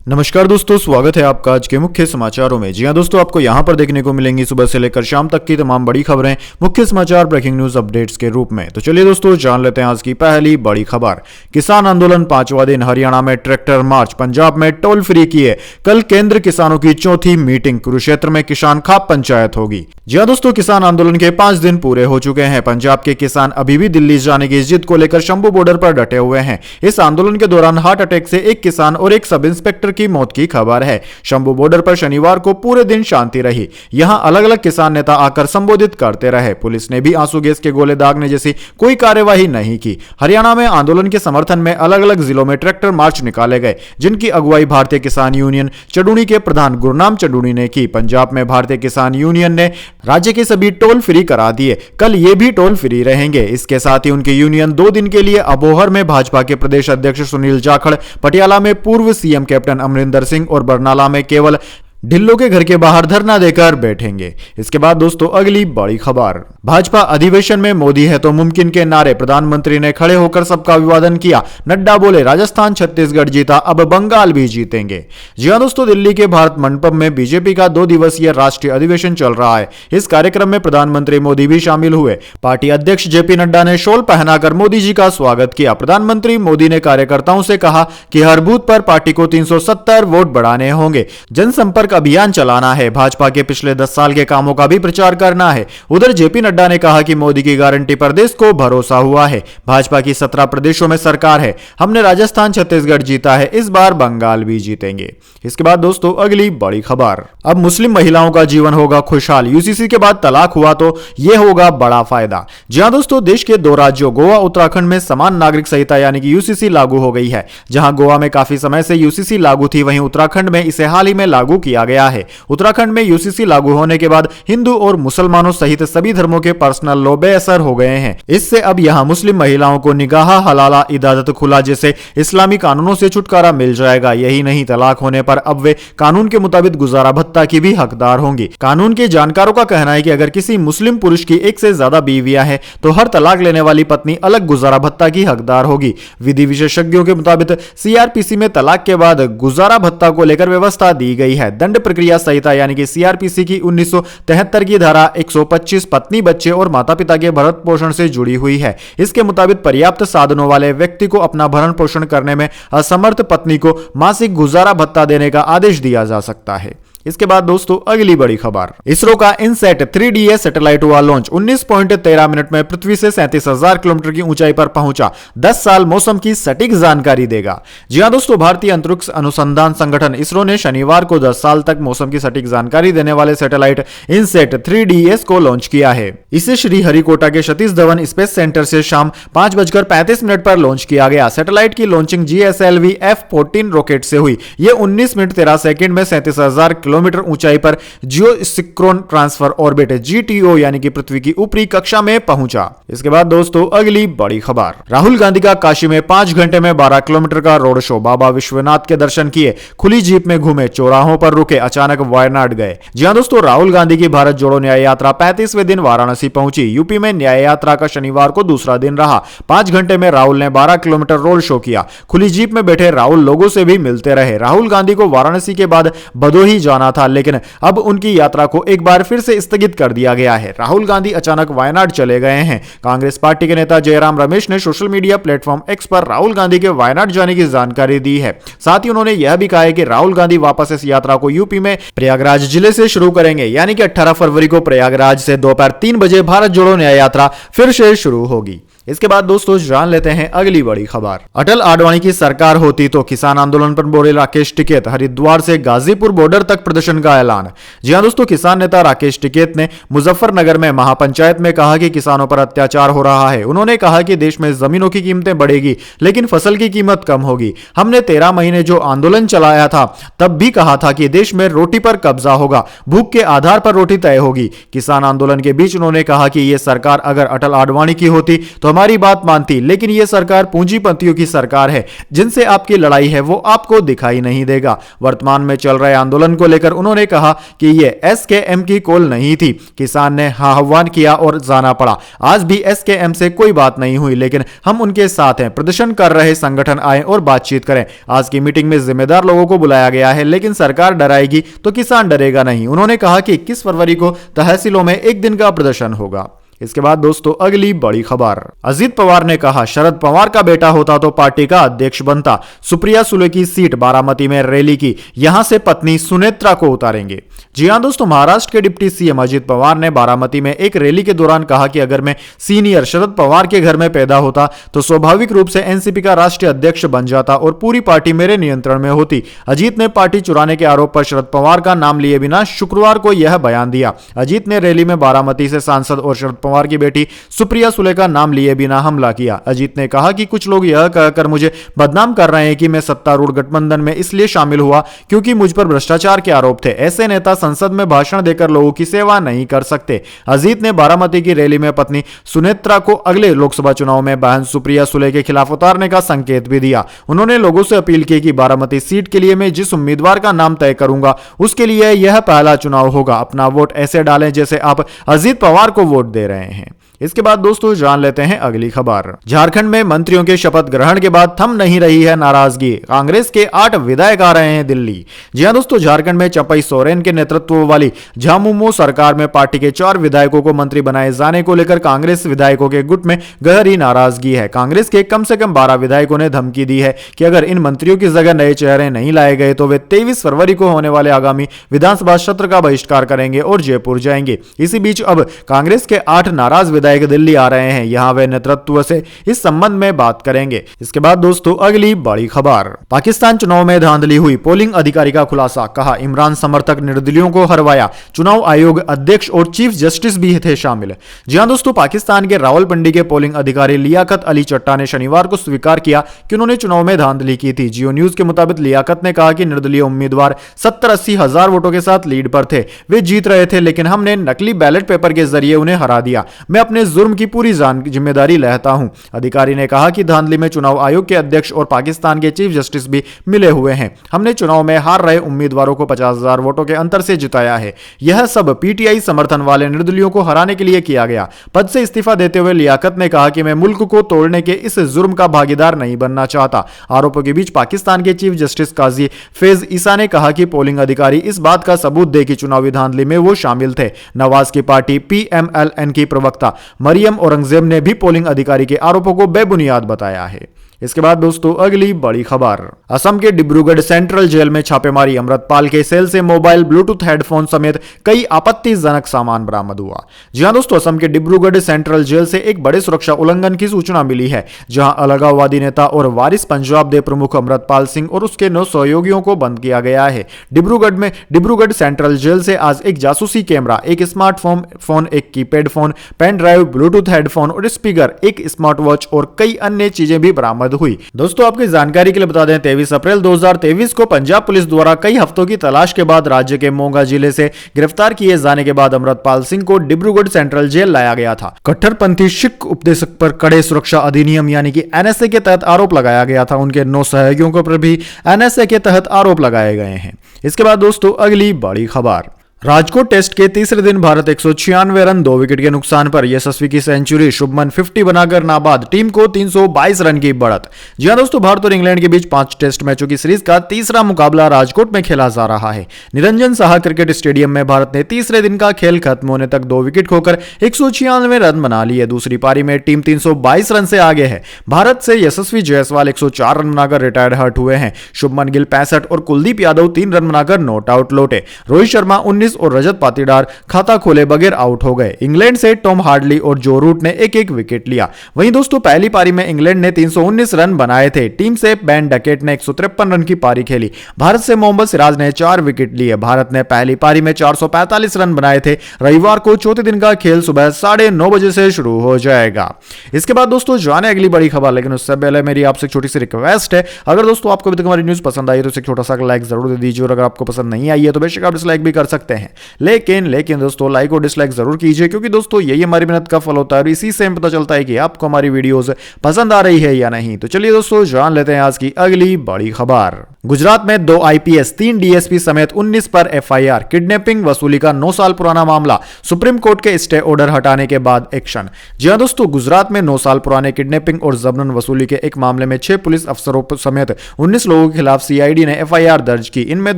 नमस्कार दोस्तों, स्वागत है आपका आज के मुख्य समाचारों में। जी हां दोस्तों, आपको यहां पर देखने को मिलेंगी सुबह से लेकर शाम तक की तमाम बड़ी खबरें मुख्य समाचार ब्रेकिंग न्यूज अपडेट्स के रूप में। तो चलिए दोस्तों, जान लेते हैं आज की पहली बड़ी खबर। किसान आंदोलन 5वां दिन, हरियाणा में ट्रैक्टर मार्च, पंजाब में टोल फ्री किए। कल केंद्र किसानों की चौथी मीटिंग, कुरुक्षेत्र में किसान खाप पंचायत होगी। जी हां दोस्तों, किसान आंदोलन के 5 दिन पूरे हो चुके हैं। पंजाब के किसान अभी भी दिल्ली जाने की जिद को लेकर शंभू बॉर्डर पर डटे हुए हैं। इस आंदोलन के दौरान हार्ट अटैक से एक किसान और एक सब इंस्पेक्टर की मौत की खबर है। शंभू बॉर्डर पर शनिवार को पूरे दिन शांति रही। यहां अलग अलग किसान नेता आकर संबोधित करते रहे। पुलिस ने भी आंसू गैस के गोले दागने जैसी कोई कार्यवाही नहीं की। हरियाणा में आंदोलन के समर्थन में अलग अलग जिलों में ट्रैक्टर मार्च निकाले गए, जिनकी अगुवाई भारतीय किसान यूनियन चंडूनी के प्रधान गुरनाम चंडूनी ने की। पंजाब में भारतीय किसान यूनियन ने राज्य के सभी टोल फ्री करा दिए। कल ये भी टोल फ्री रहेंगे। इसके साथ ही उनकी यूनियन 2 दिन के लिए अबोहर में भाजपा के प्रदेश अध्यक्ष सुनील जाखड़, पटियाला में पूर्व सीएम कैप्टन अमरिंदर सिंह और बरनाला में केवल ढिल्लो के घर के बाहर धरना देकर बैठेंगे। इसके बाद दोस्तों, अगली बड़ी खबर। भाजपा अधिवेशन में मोदी है तो मुमकिन के नारे, प्रधानमंत्री ने खड़े होकर सबका अभिवादन किया। नड्डा बोले, राजस्थान छत्तीसगढ़ जीता, अब बंगाल भी जीतेंगे। जी हां दोस्तों, दिल्ली के भारत मंडपम में बीजेपी का 2 दिवसीय राष्ट्रीय अधिवेशन चल रहा है। इस कार्यक्रम में प्रधानमंत्री मोदी भी शामिल हुए। पार्टी अध्यक्ष जेपी नड्डा ने शॉल पहनाकर मोदी जी का स्वागत किया। प्रधानमंत्री मोदी ने कार्यकर्ताओं से कहा कि हर बूथ पर पार्टी को 370 वोट बढ़ाने होंगे। जनसंपर्क अभियान चलाना है। भाजपा के पिछले 10 साल के कामों का भी प्रचार करना है। उधर जेपी नड्डा ने कहा कि मोदी की गारंटी पर देश को भरोसा हुआ है। भाजपा की 17 प्रदेशों में सरकार है। हमने राजस्थान छत्तीसगढ़ जीता है, इस बार बंगाल भी जीतेंगे। इसके बाद दोस्तों, अगली बड़ी खबर। अब मुस्लिम महिलाओं का जीवन होगा खुशहाल। यूसीसी के बाद तलाक हुआ तो यह होगा बड़ा फायदा। जी हां दोस्तों, देश के 2 राज्यों गोवा उत्तराखंड में समान नागरिक संहिता यानी कि यूसीसी लागू हो गई है। जहां गोवा में काफी समय से यूसीसी लागू थी, वहीं उत्तराखंड में इसे हाल ही में लागू किया गया है। उत्तराखंड में यूसीसी लागू होने के बाद हिंदू और मुसलमानों सहित सभी धर्मों के पर्सनल लॉ बेअसर हो गए हैं। इससे अब यहां मुस्लिम महिलाओं को निकाह, हलाला, इबादत खुला जैसे इस्लामी कानूनों से छुटकारा मिल जाएगा। यही नहीं, तलाक होने पर अब वे कानून के मुताबिक गुजारा भत्ता की भी हकदार होंगी। कानून के जानकारों का कहना है कि अगर किसी मुस्लिम पुरुष की 1 से ज्यादा बीवियां हैं तो हर तलाक लेने वाली पत्नी अलग गुजारा भत्ता की हकदार होगी। विधि विशेषज्ञों के मुताबिक सीआरपीसी में तलाक के बाद गुजारा भत्ता को लेकर व्यवस्था दी गई है। दंड प्रक्रिया संहिता यानी कि सीआरपीसी की 1973 की धारा 125 पत्नी, बच्चे और माता पिता के भरण पोषण से जुड़ी हुई है। इसके मुताबिक पर्याप्त साधनों वाले व्यक्ति को अपना भरण पोषण करने में असमर्थ पत्नी को मासिक गुजारा भत्ता देने का आदेश दिया जा सकता है। इसके बाद दोस्तों, अगली बड़ी खबर। इसरो का इनसैट 3DS सैटेलाइट हुआ लॉन्च। 19.13 मिनट में पृथ्वी से 37,000 किलोमीटर की ऊंचाई पर पहुंचा। 10 साल मौसम की सटीक जानकारी देगा। जी हां दोस्तों, भारतीय अंतरिक्ष अनुसंधान संगठन इसरो ने शनिवार को 10 साल तक मौसम की सटीक जानकारी देने वाले सैटेलाइट इनसैट 3DS को लॉन्च किया है। इसे श्रीहरिकोटा के सतीश धवन स्पेस सेंटर से शाम 5:35 पर लॉन्च किया गया। सैटेलाइट की लॉन्चिंग GSLV F-14 रॉकेट से हुई। यह 19 मिनट 13 सेकंड में 37,000 किलोमीटर ऊंचाई पर जियो सिंक्रोन ट्रांसफर ऑर्बिट GTO यानी कि पृथ्वी की ऊपरी कक्षा में पहुंचा। इसके बाद दोस्तों, अगली बड़ी खबर। राहुल गांधी का काशी में 5 घंटे में 12 किलोमीटर का रोड शो। बाबा विश्वनाथ के दर्शन किए, खुली जीप में घूमे, चौराहों पर रुके, अचानक वायनाड गए। जी हां दोस्तों, राहुल गांधी की भारत जोड़ो न्याय यात्रा 35वें दिन वाराणसी पहुंची। यूपी में न्याय यात्रा का शनिवार को दूसरा दिन रहा। 5 घंटे में राहुल ने 12 किलोमीटर रोड शो किया। खुली जीप में बैठे राहुल लोगों से भी मिलते रहे। राहुल गांधी को वाराणसी के बाद भदोही जाना था, लेकिन अब उनकी यात्रा को एक बार फिर से स्थगित कर दिया गया है। राहुल गांधी अचानक वायनाड चले गए हैं। कांग्रेस पार्टी के नेता जयराम रमेश ने सोशल मीडिया प्लेटफॉर्म एक्स पर राहुल गांधी के वायनाड जाने की जानकारी दी है। साथ ही उन्होंने यह भी कहा है कि राहुल गांधी वापस इस यात्रा को यूपी में प्रयागराज जिले से शुरू करेंगे, यानी कि 18 फरवरी को प्रयागराज से दोपहर 3 बजे भारत जोड़ो न्याय यात्रा फिर से शुरू होगी। इसके बाद दोस्तों, जान लेते हैं अगली बड़ी खबर। अटल आडवाणी की सरकार होती तो किसान आंदोलन पर बोले राकेश टिकैत। हरिद्वार से गाजीपुर बॉर्डर तक प्रदर्शन का ऐलान। जी हां दोस्तों, किसान नेता राकेश टिकैत ने मुजफ्फरनगर में महापंचायत में कहा कि किसानों पर अत्याचार हो रहा है। उन्होंने कहा कि देश में जमीनों की कीमतें बढ़ेगी लेकिन फसल की कीमत कम होगी। हमने 13 महीने जो आंदोलन चलाया था तब भी कहा था कि देश में रोटी पर कब्जा होगा, भूख के आधार पर रोटी तय होगी। किसान आंदोलन के बीच उन्होंने कहा कि यह सरकार अगर अटल आडवाणी की होती तो हमारी बात मानती, लेकिन ये सरकार पूंजीपतियों की सरकार है, जिनसे आपकी लड़ाई है वो आपको दिखाई नहीं देगा। वर्तमान में चल रहे आंदोलन को लेकर उन्होंने कहा कि ये एसकेएम की कॉल नहीं थी, किसान ने आह्वान किया और जाना पड़ा। आज भी एसकेएम से कोई बात नहीं हुई, लेकिन हम उनके साथ हैं। प्रदर्शन कर रहे संगठन आए और बातचीत करें। आज की मीटिंग में जिम्मेदार लोगों को बुलाया गया है, लेकिन सरकार डराएगी तो किसान डरेगा नहीं। उन्होंने कहा कि 21 फरवरी को तहसीलों में एक दिन का प्रदर्शन होगा। इसके बाद दोस्तों अगली बड़ी खबर, अजीत पवार ने कहा शरद पवार का बेटा होता तो पार्टी का अध्यक्ष बनता। सुप्रिया सुले की सीट बारामती में रैली की, यहां से पत्नी सुनेत्रा को उतारेंगे। जी हां दोस्तों, महाराष्ट्र के डिप्टी सीएम अजीत पवार ने बारामती में एक रैली के दौरान कहा कि अगर मैं सीनियर शरद पवार के घर में पैदा होता तो स्वाभाविक रूप से एनसीपी का राष्ट्रीय अध्यक्ष बन जाता और पूरी पार्टी मेरे नियंत्रण में होती। अजीत ने पार्टी चुराने के आरोप पर शरद पवार का नाम लिए बिना शुक्रवार को यह बयान दिया। अजीत ने रैली में बारामती से सांसद और शरद पवार की बेटी सुप्रिया सुले का नाम लिए बिना हमला किया। अजीत ने कहा कि कुछ लोग यह कहकर मुझे बदनाम कर रहे हैं कि मैं सत्तारूढ़ गठबंधन में इसलिए शामिल हुआ क्योंकि मुझ पर भ्रष्टाचार के आरोप थे। ऐसे नेता संसद में भाषण देकर लोगों की सेवा नहीं कर सकते। अजीत ने बारामती की रैली में पत्नी सुनेत्रा को अगले लोकसभा चुनाव में बहन सुप्रिया सुले के खिलाफ उतारने का संकेत भी दिया। उन्होंने लोगों से अपील की कि बारामती सीट के लिए मैं जिस उम्मीदवार का नाम तय करूंगा उसके लिए यह पहला चुनाव होगा। अपना वोट ऐसे डालें जैसे आप अजीत पवार को वोट दे रहे हैं। इसके बाद दोस्तों जान लेते हैं अगली खबर। झारखंड में मंत्रियों के शपथ ग्रहण के बाद थम नहीं रही है नाराजगी, कांग्रेस के 8 विधायक आ रहे हैं दिल्ली। जी हां दोस्तों, झारखंड में चंपई सोरेन के नेतृत्व वाली झामुमो सरकार में पार्टी के 4 विधायकों को मंत्री बनाए जाने को लेकर कांग्रेस विधायकों के गुट में गहरी नाराजगी है। कांग्रेस के कम से कम 12 विधायकों ने धमकी दी है कि अगर इन मंत्रियों की जगह नए चेहरे नहीं लाए गए तो वे 23 फरवरी को होने वाले आगामी विधानसभा सत्र का बहिष्कार करेंगे और जयपुर जाएंगे। इसी बीच अब कांग्रेस के 8 नाराज विधायक दिल्ली आ रहे हैं, यहां वे नेतृत्व से इस संबंध में बात करेंगे। इसके बाद दोस्तों अगली बड़ी खबर, पाकिस्तान चुनाव में धांधली हुई, पोलिंग अधिकारी का खुलासा, कहा इमरान समर्थक निर्दलियों को हरवाया। चुनाव आयोग अध्यक्ष और चीफ जस्टिस भी थे शामिल। जी हां दोस्तों, पाकिस्तान के रावलपिंडी के पोलिंग अधिकारी लियाकत अली चट्टा ने शनिवार को स्वीकार किया कि उन्होंने चुनाव में धांधली की थी। जियो न्यूज के मुताबिक लियाकत ने कहा कि निर्दलीय उम्मीदवार 70-80 हजार वोटों के साथ लीड पर थे, वे जीत रहे थे, लेकिन हमने नकली बैलेट पेपर के जरिए उन्हें हरा दिया। मैं अपने जुर्म की पूरी जिम्मेदारी लेता हूं। अधिकारी ने कहा कि धांधली में चुनाव आयोग के अध्यक्ष और पाकिस्तान के चीफ जस्टिस भी मिले हुए हैं। हमने चुनाव में हार रहे उम्मीदवारों को 50,000 वोटों के अंतर से जिताया है। यह सब पीटीआई समर्थन वाले निर्दलियों को हराने के लिए किया गया। पद से इस्तीफा देते हुए लियाकत ने कहा कि मैं मुल्क को तोड़ने के इस जुर्म का भागीदार नहीं बनना चाहता। आरोपों के बीच पाकिस्तान के चीफ जस्टिस काजी फैज ईसा ने कहा कि पोलिंग अधिकारी इस बात का सबूत दे कि चुनावी धांधली में वो शामिल थे। नवाज की पार्टी पीएमएलएन की प्रवक्ता मरियम औरंगजेब ने भी पोलिंग अधिकारी के आरोपों को बेबुनियाद बताया है। इसके बाद दोस्तों अगली बड़ी खबर, असम के डिब्रूगढ़ सेंट्रल जेल में छापेमारी, अमृतपाल के सेल से मोबाइल, ब्लूटूथ हेडफोन समेत कई आपत्तिजनक सामान बरामद हुआ। जी हां दोस्तों, असम के डिब्रूगढ़ सेंट्रल जेल से एक बड़े सुरक्षा उल्लंघन की सूचना मिली है, जहां अलगाववादी नेता और वारिस पंजाब दे प्रमुख अमृतपाल सिंह और उसके 9 सहयोगियों को बंद किया गया है। डिब्रूगढ़ सेंट्रल जेल से आज एक जासूसी कैमरा, एक स्मार्टफोन, एक keypad phone, pen drive, Bluetooth headphone और स्पीकर, एक स्मार्ट वॉच और कई अन्य चीजें भी बरामद हुई। दोस्तों आपकी जानकारी के लिए बता दें, 23 अप्रैल 2023 को पंजाब पुलिस द्वारा कई हफ्तों की तलाश के बाद राज्य के मोगा जिले से गिरफ्तार किए जाने के बाद अमृतपाल सिंह को डिब्रूगढ़ सेंट्रल जेल लाया गया था। कट्टरपंथी सिख उपदेशक पर कड़े सुरक्षा अधिनियम यानी कि एनएसए के तहत आरोप लगाया गया था। उनके 9 सहयोगियों पर भी एनएसए के तहत आरोप लगाए गए हैं। इसके बाद दोस्तों अगली बड़ी खबर, राजकोट टेस्ट के तीसरे दिन भारत 196 रन 2 विकेट के नुकसान पर यशस्वी की सेंचुरी, शुभमन 50 बनाकर नाबाद, टीम को 322 रन की बढ़त। जी हां दोस्तों, भारत और इंग्लैंड के बीच 5 टेस्ट मैचों की सीरीज का तीसरा मुकाबला राजकोट में खेला जा रहा है। निरंजन साहा क्रिकेट स्टेडियम में भारत ने तीसरे दिन का खेल खत्म होने तक 2 विकेट खोकर 196 रन बना लिए। दूसरी पारी में टीम 322 रन से आगे है। भारत से यशस्वी जायसवाल 104 रन बनाकर रिटायर्ड हर्ट हुए हैं। शुभमन गिल 65 और कुलदीप यादव 3 रन बनाकर नॉट आउट लौटे। रोहित शर्मा 19 और रजत पाटीदार खाता खोले बगैर आउट हो गए। इंग्लैंड से टॉम हार्डली और जो रूट ने एक एक विकेट लिया। वहीं दोस्तों पहली पारी में इंग्लैंड ने 319 रन बनाए थे। टीम से बेन डकेट ने 153 रन की पारी खेली। भारत से मोहम्मद सिराज ने 4 विकेट लिए। भारत ने पहली पारी में 445 रन बनाए थे। रविवार को चौथे दिन का खेल सुबह 9:30 बजे से शुरू हो जाएगा। इसके बाद दोस्तों जाने अगली बड़ी खबर, लेकिन उससे पहले मेरी आपसे छोटी सी रिक्वेस्ट है, अगर दोस्तों आपको अभी तक हमारी न्यूज पसंद आई तो एक छोटा सा लाइक जरूर दे दीजिए और अगर आपको पसंद नहीं आई है तो बेशक आप डिसलाइक भी कर सकते हैं। हैं। लेकिन दोस्तों लाइक और डिसलाइक जरूर कीजिए, क्योंकि दोस्तों यही हमारी मेहनत का फल होता है और इसी से पता चलता है कि आपको हमारी वीडियोस पसंद आ रही है या नहीं। तो चलिए दोस्तों जान लेते हैं आज की अगली बड़ी खबर। गुजरात में 2 आईपीएस 3 डीएसपी समेत 19 पर एफआईआर। किडनैपिंग वसूली का 9 साल पुराना मामला, सुप्रीम कोर्ट के स्टे ऑर्डर हटाने के बाद एक्शन। जी हां दोस्तों, गुजरात में 9 साल पुराने किडनैपिंग और जबरन वसूली के एक मामले में 6 पुलिस अफसरों समेत 19 लोगों के खिलाफ सीआईडी ने एफआईआर दर्ज की। इनमें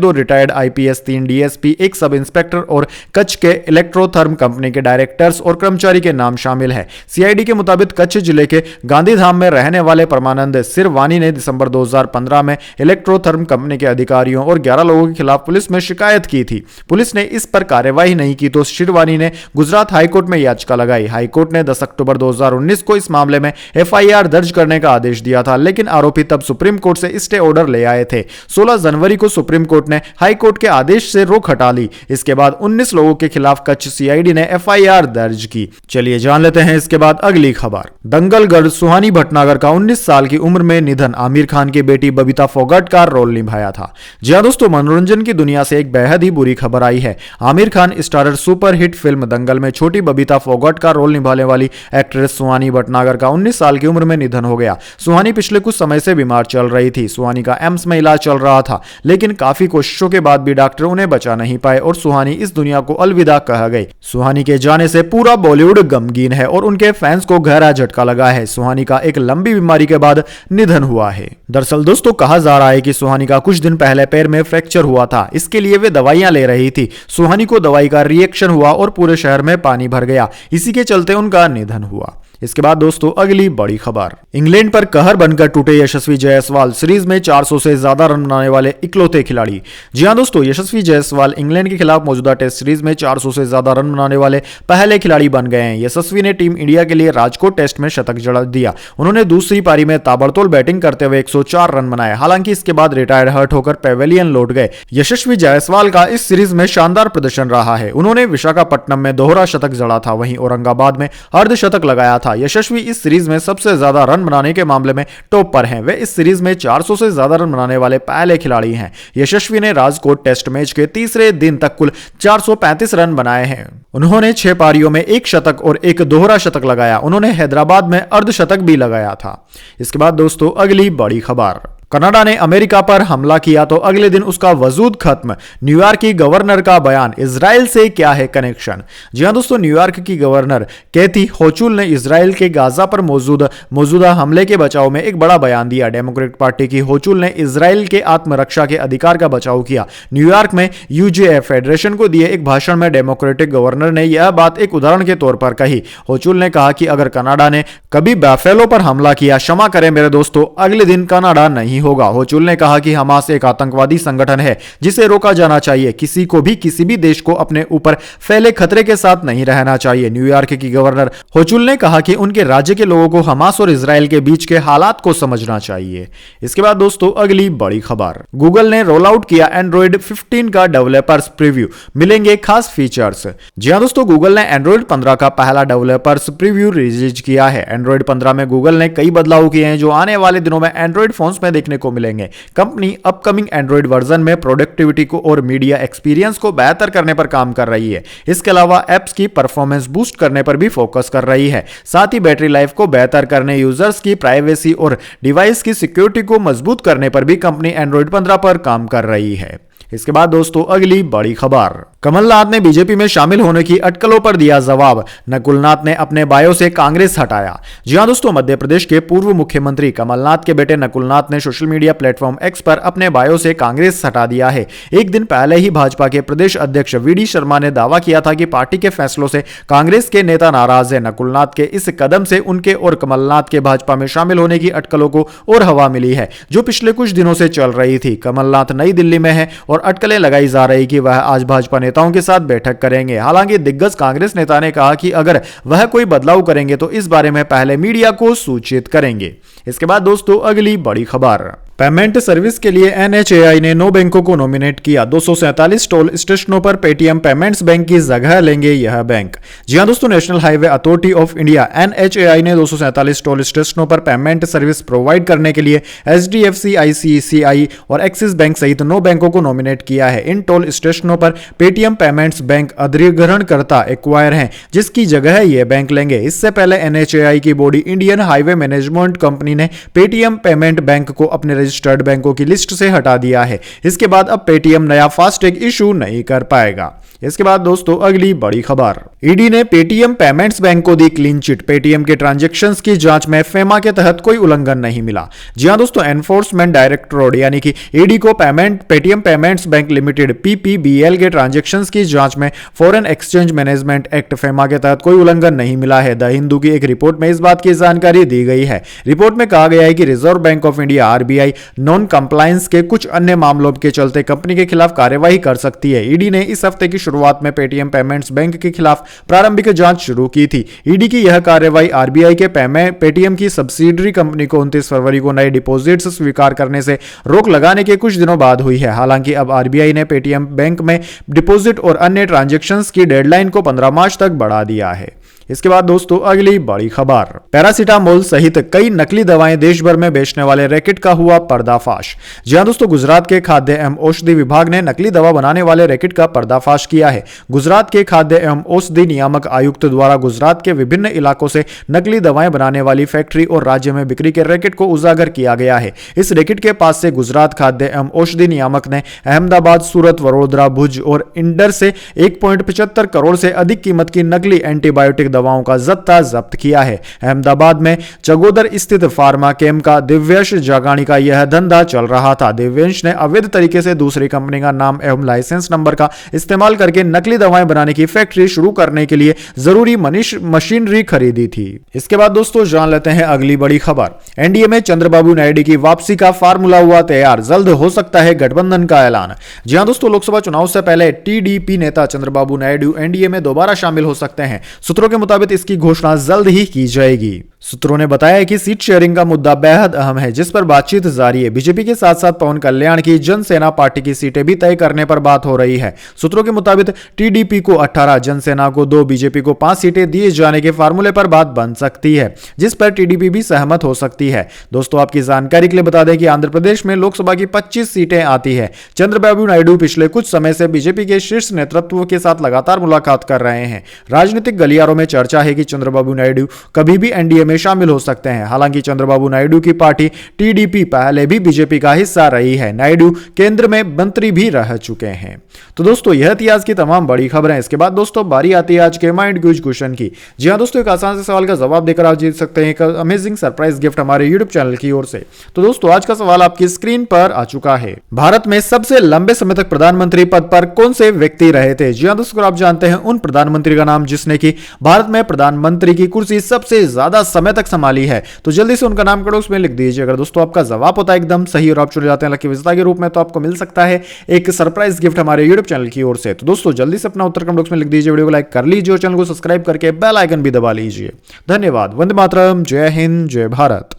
2 retired IPS, 3 DSP, 1 sub inspector और कच्छ के इलेक्ट्रोथर्म कंपनी के डायरेक्टर्स और कर्मचारी के नाम शामिल है। सीआईडी के मुताबिक कच्छ जिले के गांधीधाम में रहने वाले परमानंद सिरवानी ने दिसंबर 2015 में इलेक्ट्रोथर्म कंपनी के अधिकारियों और 11 लोगों के खिलाफ पुलिस में शिकायत की थी। पुलिस ने इस पर कार्यवाही नहीं की तो शिरवानी ने गुजरात हाईकोर्ट में याचिका लगाई। हाईकोर्ट ने 10 अक्टूबर 2019 को इस मामले में एफआईआर दर्ज करने का आदेश दिया था, लेकिन आरोपी तब सुप्रीम कोर्ट से स्टे ऑर्डर ले आए थे। 16 जनवरी को सुप्रीम कोर्ट ने हाईकोर्ट के आदेश से रोक हटा ली। इसके बाद 19 लोगों के खिलाफ कच्छ सीआईडी ने एफआईआर दर्ज की। चलिए जान लेते हैं इसके बाद अगली खबर। दंगलगढ़ सुहानी भटनागर का 19 साल की उम्र में निधन। आमिर खान की बेटी बबीता फोगाट का रोल निभाया था। जी हां दोस्तों, मनोरंजन की दुनिया से एक बेहद ही बुरी खबर आई है। Aamir Khan starrer superhit film Dangal में छोटी बबीता फोगाट का रोल निभाने वाली एक्ट्रेस सुहानी भटनागर का 19 साल की उम्र में निधन हो गया। सुहानी पिछले कुछ समय से बीमार चल रही थी। सुहानी का एम्स में इलाज चल रहा था, लेकिन काफी कोशिशों के बाद भी डॉक्टर उन्हें बचा नहीं पाए और सुहानी इस दुनिया को अलविदा कह गई। सुहानी के जाने से पूरा बॉलीवुड गमगीन है और उनके फैंस को गहरा झटका लगा है। सुहानी का एक लंबी बीमारी के बाद निधन हुआ है। दरअसल दोस्तों कहा जा रहा है कि सुहानी का कुछ दिन पहले पैर में फ्रैक्चर हुआ था। इसके लिए वे दवाइयां ले रही थी। सुहानी को दवाई का रिएक्शन हुआ और पूरे शहर में पानी भर गया। इसी के चलते उनका निधन हुआ। इसके बाद दोस्तों अगली बड़ी खबर। इंग्लैंड पर कहर बनकर टूटे यशस्वी जायसवाल, सीरीज में 400 से ज्यादा रन बनाने वाले इकलौते खिलाड़ी। जी हां दोस्तों, यशस्वी जायसवाल इंग्लैंड के खिलाफ मौजूदा टेस्ट सीरीज में 400 से ज्यादा रन बनाने वाले पहले खिलाड़ी बन गए हैं। यशस्वी ने टीम इंडिया के लिए राजकोट टेस्ट में शतक जड़ा दिया। उन्होंने दूसरी पारी में ताबड़तोड़ बैटिंग करते हुए 104 रन बनाए। हालांकि इसके बाद रिटायर्ड हर्ट होकर पेवेलियन लौट गए। यशस्वी जायसवाल का इस सीरीज में शानदार प्रदर्शन रहा है। उन्होंने विशाखापट्टनम में दोहरा शतक जड़ा था, वहीं औरंगाबाद में अर्धशतक लगाया था। यशस्वी इस सीरीज में सबसे ज्यादा रन बनाने के मामले में टॉप पर हैं। वे इस सीरीज में 400 से ज्यादा रन बनाने वाले पहले खिलाड़ी हैं। यशस्वी ने राजकोट टेस्ट मैच के तीसरे दिन तक कुल 435 रन बनाए हैं। उन्होंने 6 पारियों में 1 शतक और 1 दोहरा शतक लगाया। उन्होंने हैदराबाद में अर्धशतक भी लगाया था। इसके बाद दोस्तों अगली बड़ी खबर। कनाडा ने अमेरिका पर हमला किया तो अगले दिन उसका वजूद खत्म। न्यूयॉर्क की गवर्नर का बयान, इजराइल से क्या है कनेक्शन। जी हां दोस्तों, न्यूयॉर्क की गवर्नर कैथी होचुल ने इजराइल के गाजा पर मौजूदा हमले के बचाव में एक बड़ा बयान दिया। डेमोक्रेटिक पार्टी की होचुल ने इजराइल के आत्मरक्षा के अधिकार का बचाव किया। न्यूयॉर्क में यूजेएफ फेडरेशन को दिए एक भाषण में डेमोक्रेटिक गवर्नर ने यह बात एक उदाहरण के तौर पर कही। होचुल ने कहा कि अगर कनाडा ने कभी बैफेलो पर हमला किया, क्षमा करें मेरे दोस्तों, अगले दिन कनाडा नहीं होगा। होचुल ने कहा कि हमास एक आतंकवादी संगठन है जिसे रोका जाना चाहिए। किसी को भी किसी भी देश को अपने ऊपर फैले खतरे के साथ नहीं रहना चाहिए। न्यूयॉर्क की गवर्नर होचुल ने कहा कि उनके राज्य के लोगों को हमास और इजराइल के बीच के हालात को समझना चाहिए। इसके बाद दोस्तों अगली बड़ी खबर। गूगल ने रोल आउट किया एंड्रॉइड 15 का डेवलपर्स प्रीव्यू, मिलेंगे खास फीचर्स। जी हां दोस्तों, गूगल ने एंड्रॉइड 15 का पहला डेवलपर्स प्रीव्यू रिलीज किया है। एंड्रॉइड 15 में गूगल ने कई बदलाव किए हैं जो आने वाले दिनों में एंड्रॉइड फोन्स में देखने को मिलेंगे। कंपनी अपकमिंग एंड्रॉइड वर्जन में प्रोडक्टिविटी को और मीडिया एक्सपीरियंस को बेहतर करने पर काम कर रही है। इसके अलावा एप्स की परफॉर्मेंस बूस्ट करने पर भी फोकस कर रही है। साथ ही बैटरी लाइफ को बेहतर करने, यूजर्स की प्राइवेसी और डिवाइस की सिक्योरिटी को मजबूत करने पर भी कंपनी एंड्रॉइड 15 पर काम कर रही है। इसके बाद दोस्तों अगली बड़ी खबर। कमलनाथ ने बीजेपी में शामिल होने की अटकलों पर दिया जवाब। नकुलनाथ ने अपने बायो से कांग्रेस हटाया। जी हां दोस्तों, मध्य प्रदेश के पूर्व मुख्यमंत्री कमलनाथ के बेटे नकुलनाथ ने सोशल मीडिया प्लेटफॉर्म एक्स पर अपने बायो से कांग्रेस हटा दिया है। एक दिन पहले ही भाजपा के प्रदेश अध्यक्ष वीडी शर्मा ने दावा किया था कि पार्टी के फैसलों से कांग्रेस के नेता नाराज है। नकुलनाथ के इस कदम से उनके और कमलनाथ के भाजपा में शामिल होने की अटकलों को और हवा मिली है, जो पिछले कुछ दिनों से चल रही थी। कमलनाथ नई दिल्ली में है और अटकलें लगाई जा रही कि वह आज भाजपा नेताओं के साथ बैठक करेंगे। हालांकि दिग्गज कांग्रेस नेता ने कहा कि अगर वह कोई बदलाव करेंगे तो इस बारे में पहले मीडिया को सूचित करेंगे। इसके बाद दोस्तों अगली बड़ी खबर। पेमेंट सर्विस के लिए एनएचएआई ने 9 बैंकों को नॉमिनेट किया। 247 टोल स्टेशनों पर पेटीएम पेमेंट्स बैंक की जगह लेंगे यह बैंक। जी हां दोस्तों, national highway authority of India NHAI ने 247 टोल स्टेशनों पर पेमेंट सर्विस प्रोवाइड करने के लिए एचडीएफसी, आईसीआईसीआई और एक्सिस बैंक सहित 9 बैंकों को नॉमिनेट किया है। इन टोल स्टेशनों पर पेटीएम पेमेंट्स बैंक अधिग्रहणकर्ता एक्वायर हैं, जिसकी जगह ये बैंक लेंगे। इससे पहले एनएचएआई की body Indian highway management company ने पेटीएम पेमेंट बैंक को अपने रजिस्टर्ड बैंकों की लिस्ट से हटा दिया है। इसके बाद अब पेटीएम नया फास्टैग इशू नहीं कर पाएगा। इसके बाद दोस्तों अगली बड़ी खबर, ईडी ने पेटीएम पेमेंट्स बैंक को दी क्लीन चिट। पेटीएम के ट्रांजैक्शंस की जांच में फेमा के तहत कोई उल्लंघन नहीं मिला। जी हां दोस्तों, एनफोर्समेंट डायरेक्टरेट यानी कि ईडी को Paytm payments bank limited PPBL के ट्रांजैक्शंस की जांच में foreign exchange management act FEMA के तहत कोई उल्लंघन नहीं मिला है। द हिंदू की एक रिपोर्ट में इस बात की जानकारी दी गई है। रिपोर्ट में कहा गया है कि reserve bank of India RBI non compliance के कुछ अन्य मामलों के चलते कंपनी के खिलाफ कार्यवाही कर सकती है। ईडी ने इस हफ्ते की शुरुआत में पेटीएम पेमेंट्स बैंक के खिलाफ प्रारंभिक जांच शुरू की थी। ईडी की यह कार्रवाई आरबीआई के पेटीएम की सब्सिडियरी कंपनी को 29 फरवरी को नए डिपॉजिट्स स्वीकार करने से रोक लगाने के कुछ दिनों बाद हुई है। हालांकि अब आरबीआई ने पेटीएम बैंक में डिपॉजिट और अन्य ट्रांजैक्शंस की डेडलाइन को 15 मार्च तक बढ़ा दिया है। इसके बाद दोस्तों अगली बड़ी खबर, पैरासीटामोल सहित कई नकली दवाएं देश भर में बेचने वाले रैकेट का हुआ पर्दाफाश। जी हां दोस्तों, गुजरात के खाद्य एवं औषधि विभाग ने नकली दवा बनाने वाले रैकेट का पर्दाफाश किया है। गुजरात के खाद्य एवं औषधि नियामक आयुक्त द्वारा गुजरात के विभिन्न इलाकों से नकली दवाएं बनाने वाली फैक्ट्री और राज्य में बिक्री के रैकेट को उजागर किया गया है। इस रैकेट के पास से गुजरात खाद्य एवं औषधि नियामक ने अहमदाबाद, सूरत, वडोदरा, भुज और इंदौर से 1.75 करोड़ से अधिक कीमत की नकली एंटीबायोटिक दवाओं का जत्था जब्त किया है। अहमदाबाद में चगोदर स्थित फार्मा केम का दिव्यश जागानी का यह धंधा चल रहा था। दिव्यंश ने अवैध तरीके से दूसरी कंपनी का नाम एवं लाइसेंस नंबर का इस्तेमाल करके नकली दवाएं बनाने की फैक्ट्री शुरू करने के लिए जरूरी मशीनरी खरीदी थी। इसके बाद दोस्तों जान लेते हैं अगली बड़ी खबर, एनडीए में चंद्रबाबू नायडू की वापसी का फार्मूला हुआ तैयार, जल्द हो सकता है गठबंधन का ऐलान। जी हां दोस्तों, लोकसभा चुनाव से पहले टीडीपी नेता चंद्रबाबू नायडू एनडीए में दोबारा शामिल हो सकते हैं। सूत्रों के मुताबिक इसकी घोषणा जल्द ही की जाएगी। सूत्रों ने बताया कि सीट शेयरिंग का मुद्दा बेहद अहम है, जिस पर बातचीत जारी है। बीजेपी के साथ साथ पवन कल्याण की जनसेना पार्टी की सीटें भी तय करने पर बात हो रही है। सूत्रों के मुताबिक टीडीपी को 18, जनसेना को 2, बीजेपी को 5 सीटें दिए जाने के फार्मूले पर बात बन सकती है, जिस पर टीडीपी भी सहमत हो सकती है। दोस्तों आपकी जानकारी के लिए बता दें कि आंध्र प्रदेश में लोकसभा की 25 सीटें आती है। चंद्रबाबू नायडू पिछले कुछ समय से बीजेपी के शीर्ष नेतृत्व के साथ लगातार मुलाकात कर रहे हैं। राजनीतिक गलियारों में चर्चा है कि चंद्रबाबू नायडू कभी भी एनडीए में शामिल हो सकते हैं। हालांकि चंद्रबाबू नायडू की पार्टी टीडीपी पहले भी बीजेपी का हिस्सा रही है। नायडू केंद्र में मंत्री भी रह चुके हैं। तो दोस्तों यह थी आज की तमाम बड़ी खबरें। इसके बाद दोस्तों बारी आती है आज के माइंड क्विज क्वेश्चन की। जी हां दोस्तों, एक आसान से सवाल का जवाब देकर आप जीत सकते हैं एक अमेजिंग सरप्राइज गिफ्ट हमारे यूट्यूब चैनल की ओर से। तो दोस्तों आज का सवाल आपकी स्क्रीन पर आ चुका है। भारत में सबसे लंबे समय तक प्रधानमंत्री पद पर कौन से व्यक्ति रहे थे? जी हां दोस्तों, आप जानते हैं उन प्रधानमंत्री का नाम जिसने की भारत में प्रधानमंत्री की कुर्सी सबसे ज्यादा समय तक संभाली है। तो जल्दी से उनका नाम कमेंट्स में लिख दीजिए। अगर दोस्तों आपका जवाब होता है एकदम सही और आप चुने जाते हैं लकी विजेता के रूप में, तो आपको मिल सकता है एक सरप्राइज गिफ्ट हमारे यूट्यूब चैनल की ओर से। तो दोस्तों जल्दी से अपना उत्तर कमेंट बॉक्स में लिख दीजिए, वीडियो को लाइक कर लीजिए और चैनल को सब्सक्राइब करके बेल आइकन भी दबा लीजिए। धन्यवाद। वंदे मातरम। जय हिंद, जय भारत।